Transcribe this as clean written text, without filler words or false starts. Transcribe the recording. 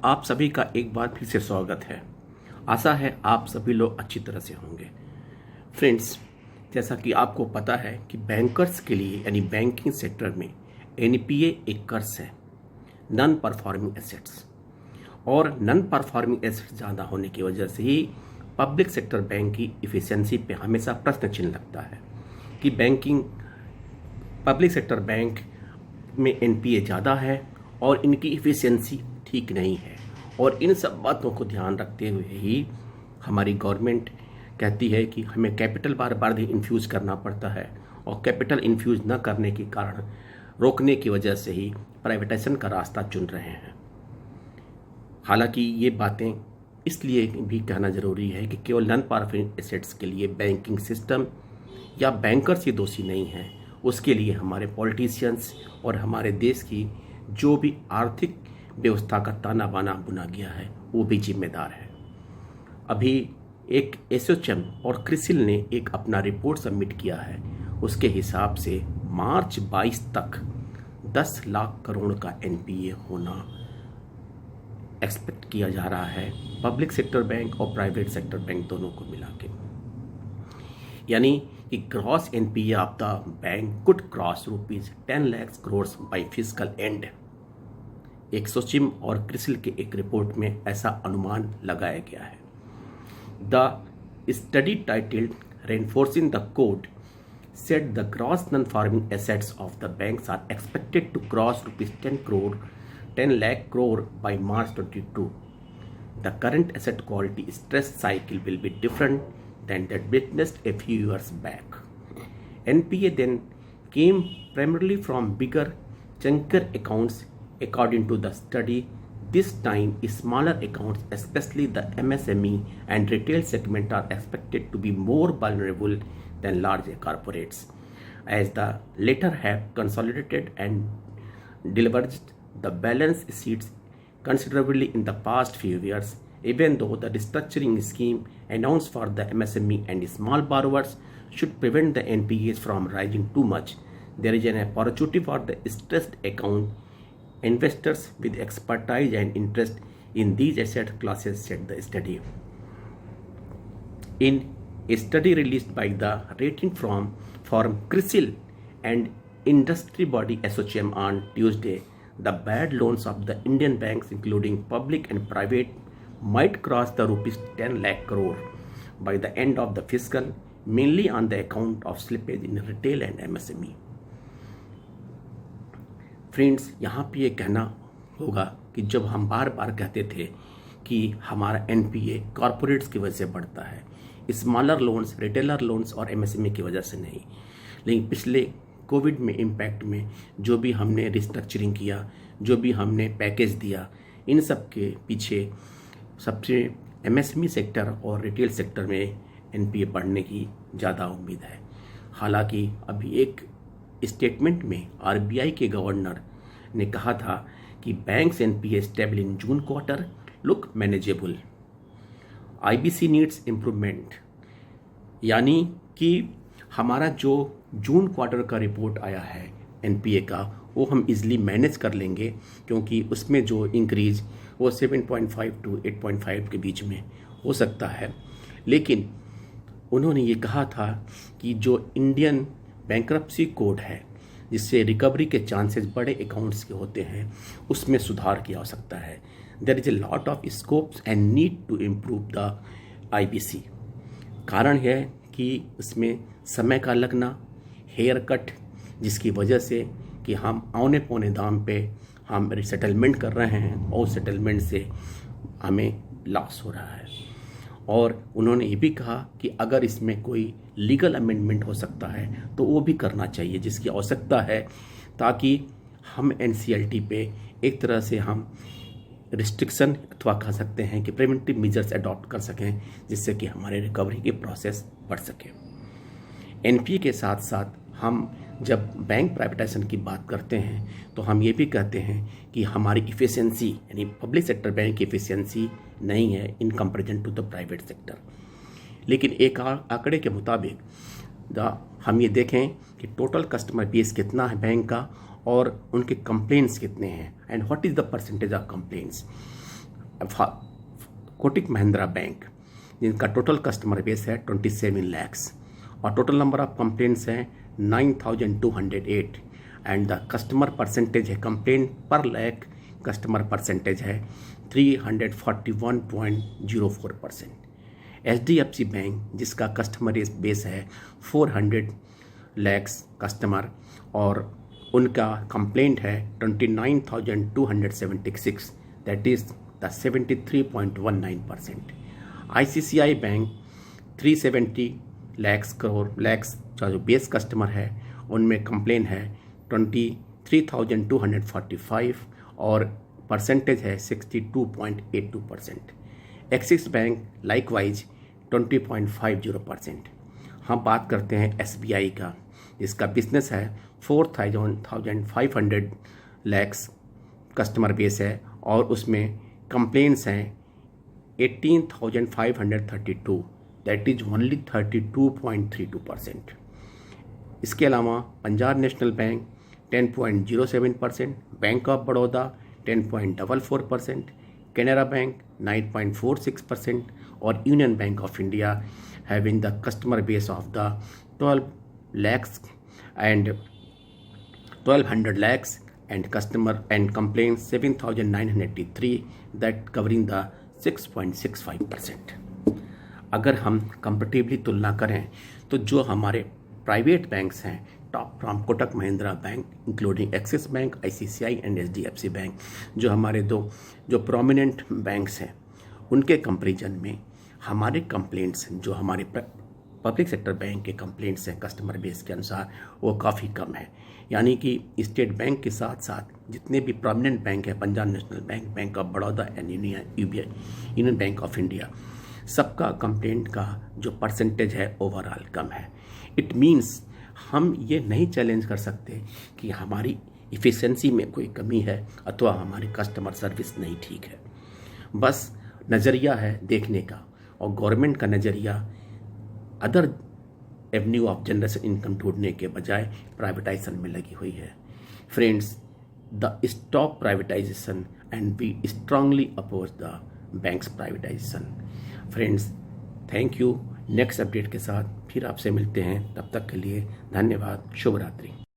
आप सभी का एक बार फिर से स्वागत है। आशा है आप सभी लोग अच्छी तरह से होंगे। फ्रेंड्स, जैसा कि आपको पता है कि बैंकर्स के लिए यानी बैंकिंग सेक्टर में एनपीए एक कर्ज है, नॉन परफॉर्मिंग एसेट्स। और नॉन परफॉर्मिंग एसेट्स ज़्यादा होने की वजह से ही पब्लिक सेक्टर बैंक की इफ़िशियंसी पे हमेशा प्रश्न चिन्ह लगता है कि पब्लिक सेक्टर बैंक में एनपीए ज़्यादा है और इनकी इफ़िशियंसी ठीक नहीं है। और इन सब बातों को ध्यान रखते हुए ही हमारी गवर्नमेंट कहती है कि हमें कैपिटल बार बार इन्फ्यूज़ करना पड़ता है, और कैपिटल इन्फ्यूज़ न करने के कारण रोकने की वजह से ही प्राइवेटाइजेशन का रास्ता चुन रहे हैं। हालांकि ये बातें इसलिए भी कहना ज़रूरी है कि केवल नॉन परफॉर्मिंग एसेट्स के लिए बैंकिंग सिस्टम या बैंकर्स ही दोषी नहीं है, उसके लिए हमारे पॉलिटिशियंस और हमारे देश की जो भी आर्थिक व्यवस्था का ताना बाना बुना गया है वो भी जिम्मेदार है। अभी एक एसोचैम और क्रिसिल ने एक अपना रिपोर्ट सबमिट किया है। उसके हिसाब से मार्च 22 तक 10 लाख करोड़ का एनपीए होना एक्सपेक्ट किया जा रहा है, पब्लिक सेक्टर बैंक और प्राइवेट सेक्टर बैंक दोनों को मिला के। यानी कि gross NPA of the bank could cross ₹10 lakh crore by fiscal and. एक सोचिम और क्रिसिल के एक रिपोर्ट में ऐसा अनुमान लगाया गया है। The study titled reinforcing the code said the gross non-performing assets of the banks are expected to cross ₹10 lakh crore by March 22. The current asset quality stress cycle will be different than that witnessed a few years back. NPA then came primarily from bigger, chunkier accounts. According to the study, this time smaller accounts, especially the MSME and retail segment, are expected to be more vulnerable than larger corporates, as the latter have consolidated and deleveraged the balance sheets considerably in the past few years. Even though the restructuring scheme announced for the MSME and small borrowers should prevent the NPAs from rising too much, there is an opportunity for the stressed account investors with expertise and interest in these asset classes, said the study. In a study released by the rating firm CRISIL and industry body ASSOCHAM on Tuesday, the bad loans of the Indian banks, including public and private, might cross the ₹10 lakh crore by the end of the fiscal, mainly on the account of slippage in retail and MSME. Friends, यहाँ पे ये कहना होगा कि जब हम बार बार कहते थे कि हमारा एनपीए कॉरपोरेट्स की वजह से बढ़ता है, स्मॉलर लोन्स, रिटेलर लोन्स और एमएसएमई की वजह से नहीं, लेकिन पिछले कोविड में इम्पैक्ट में जो भी हमने रिस्ट्रक्चरिंग किया, जो भी हमने पैकेज दिया, इन सब के पीछे सबसे एमएसएमई सेक्टर और रिटेल सेक्टर में एनपीए बढ़ने की ज़्यादा उम्मीद है। हालांकि अभी एक स्टेटमेंट में आरबीआई के गवर्नर ने कहा था कि banks NPA stable in June quarter look manageable, IBC needs improvement. यानी कि हमारा जो जून क्वार्टर का रिपोर्ट आया है एनपीए का, वो हम इजीली मैनेज कर लेंगे, क्योंकि उसमें जो इंक्रीज वो 7.5 to 8.5 के बीच में हो सकता है। लेकिन उन्होंने ये कहा था कि जो इंडियन बैंक्रप्सी कोड है, जिससे रिकवरी के चांसेस बड़े अकाउंट्स के होते हैं, उसमें सुधार किया जा सकता है। There is a lot of scopes and need to improve the IBC. कारण है कि इसमें समय का लगना, हेयर कट, जिसकी वजह से कि हम औने पौने दाम पे हम सेटलमेंट कर रहे हैं और सेटलमेंट से हमें लॉस हो रहा है। और उन्होंने ये भी कहा कि अगर इसमें कोई लीगल अमेंडमेंट हो सकता है तो वो भी करना चाहिए, जिसकी आवश्यकता है, ताकि हम एनसीएलटी पे एक तरह से हम रिस्ट्रिक्शन अथवा कह सकते हैं कि प्रिवेंटिव मेजर्स अडॉप्ट कर सकें, जिससे कि हमारे रिकवरी की प्रोसेस बढ़ सके। एनपीए के साथ साथ हम जब बैंक प्राइवेटाइजेशन की बात करते हैं तो हम ये भी कहते हैं कि हमारी इफ़िशियंसी यानी पब्लिक सेक्टर बैंक की इफ़िशियंसी नहीं है in comparison to the private sector. लेकिन एक आंकड़े के मुताबिक हम ये देखें कि टोटल कस्टमर बेस कितना है बैंक का और उनके कंप्लेंट्स कितने हैं, and what is the percentage of complaints. Kotak Mahindra bank, जिनका टोटल कस्टमर बेस है 27 lakhs और टोटल नंबर ऑफ कंप्लेंट्स हैं 9208 एंड द कस्टमर परसेंटेज है कंप्लेंट पर लैख कस्टमर परसेंटेज है 341.04%। HDFC बैंक, जिसका कस्टमर बेस है 400 lakhs कस्टमर और उनका कंप्लेंट है 29,276, that is the 73.19%। ICICI bank 370 lakhs का जो बेस कस्टमर है उनमें कंप्लेन है 23,245 और परसेंटेज है 62.82%। Axis bank likewise 20.50%। हम बात करते हैं SBI का, जिसका बिजनेस है 4,500 lakhs कस्टमर बेस है और उसमें कंप्लेंट्स हैं 18,532, दैट इज ओनली 32.32%। इसके अलावा Punjab national bank 10.07%, bank of Baroda 10.44%, Canara bank 9.46% और union bank of India having the customer base of the 1200 lakhs and customer and complaints 7,983, that covering the 6.65%। अगर हम कंपेरेटिवली तुलना करें तो जो हमारे प्राइवेट बैंक्स हैं top from Kotak Mahindra bank including axis bank, ICICI and HDFC bank, जो हमारे जो प्रोमिनेंट बैंक्स हैं, उनके कंपैरिजन में हमारे कंप्लेंट्स जो हमारे पब्लिक सेक्टर बैंक के कंप्लेंट्स हैं कस्टमर बेस के अनुसार वो काफ़ी कम है। यानी कि स्टेट बैंक के साथ साथ जितने भी प्रोमिनेंट बैंक हैं, Punjab national bank, bank of Baroda and union bank of India, सबका कंप्लेंट का जो परसेंटेज है ओवरऑल कम है। इट मीन्स हम ये नहीं चैलेंज कर सकते कि हमारी इफ़िशेंसी में कोई कमी है अथवा हमारी कस्टमर सर्विस नहीं ठीक है। बस नज़रिया है देखने का, और गवर्नमेंट का नज़रिया other avenue of generation income ढूंढने के बजाय प्राइवेटाइजेशन में लगी हुई है। Friends, the stop privatisation and we strongly oppose the banks privatisation. Friends, thank you. Next update के साथ फिर आपसे मिलते हैं, तब तक के लिए धन्यवाद। शुभ रात्रि।